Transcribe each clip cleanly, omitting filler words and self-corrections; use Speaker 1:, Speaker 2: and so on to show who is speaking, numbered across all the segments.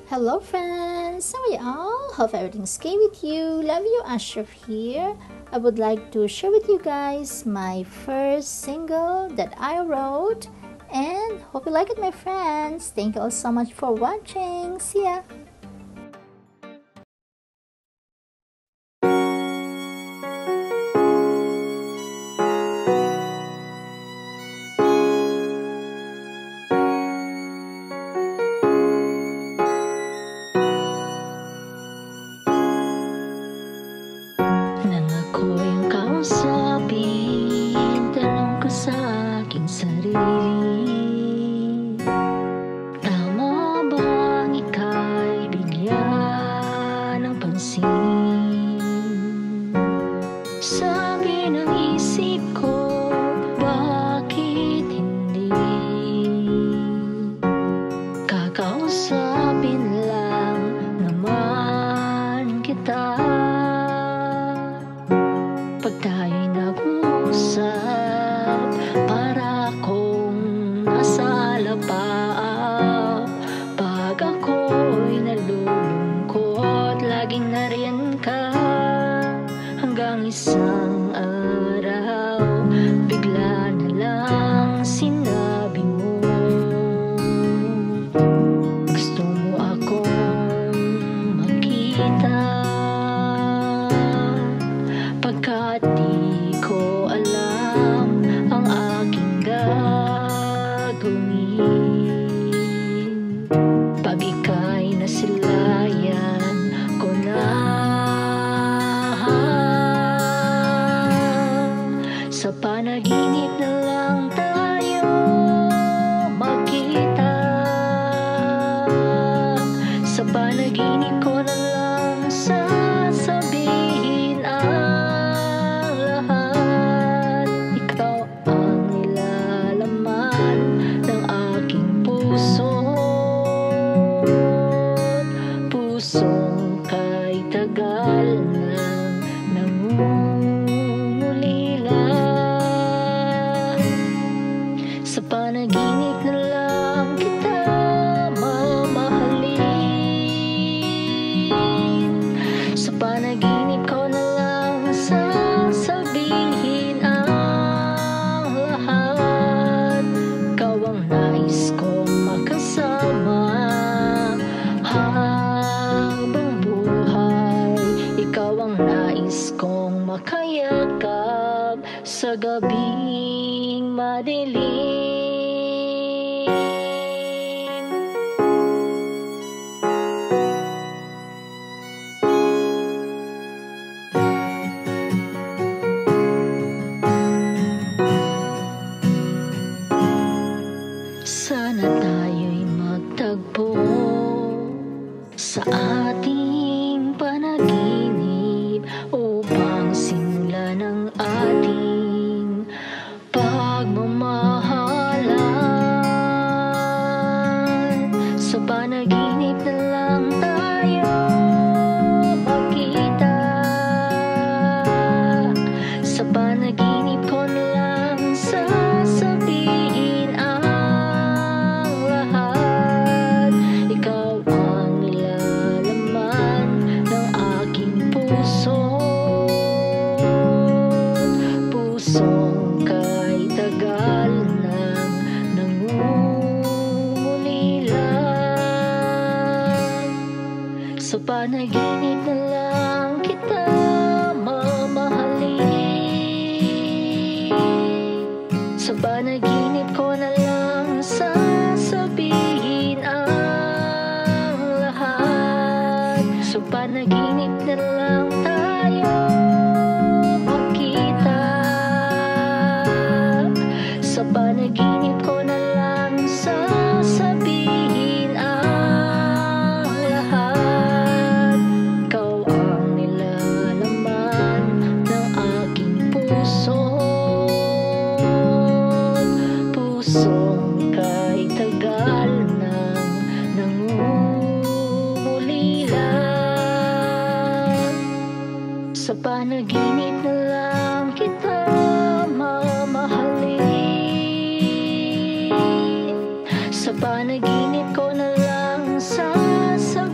Speaker 1: Hello friends! How are you all? Hope everything's okay with you. Love you, Ashraf here. I would like to share with you guys my first single that I wrote, and hope you like it, my friends. Thank you all so much for watching. See ya!
Speaker 2: Nang ako'y ang kausapin, tanong ko sa aking sarili, tama bang ika'y bigyan ng pansin? Sabi ng isip ko, bakit hindi? Kakausapin lang naman kita. Pag tayo'y nag-uusap, para akong nasa alapaap. Pag ako'y nalulungkot, laging nariyan ka. Hanggang isang araw, bigla na lang sinabi mo, gusto mo akong makita. Pagkat di ko alam ang aking gagawin. Pag ika'y nasilayan ko na, sa panaginip na lang tayo magkita. Sa panaginip ko na lang sasabihin ang lahat. Ikaw ang nilalaman ng aking puso. Pusong kay tagal nang nangungulila. Sa panaginip na lang kita mamahalin. Sa panaginip ko na lang sasabihin ang lahat. Ikaw ang nais kong makasama habang buhay. Ikaw ang nais kong makayakap sa gabing madilim. Sana tayo'y magtagpo sa ating panaginip upang simulan ang ating pagmamahalan. Sa panaginip na lang tayo magkita. Sa panaginip ko na lang sasabihin ang lahat. Ikaw ang nilalaman ng aking puso. Pusong kay tagal nang nangungulila. Sa panaginip na lang kita mamahalin. Sa panaginip ko na lang sasabihin ang lahat. Sa panaginip na lang tayo magkita. Sa panaginip ko na lang sasabihin ang lahat. Ikaw ang nilalaman ng aking puso. Pusong kay tagal nang nangungulila. Sa panaginip na lang kita mamahalin. Sa panaginip ko na lang sasabihin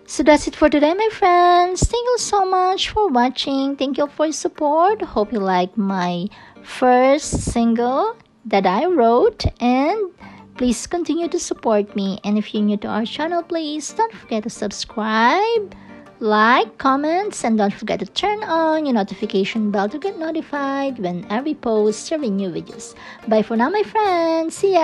Speaker 1: So that's it for today, my friends. Thank you so much for watching. Thank you for your support. Hope you like my first single that I wrote, and please continue to support me. And if you're new to our channel, please don't forget to subscribe, like, comments, and don't forget to turn on your notification bell to get notified whenever we post new videos. Bye for now, my friends. See ya.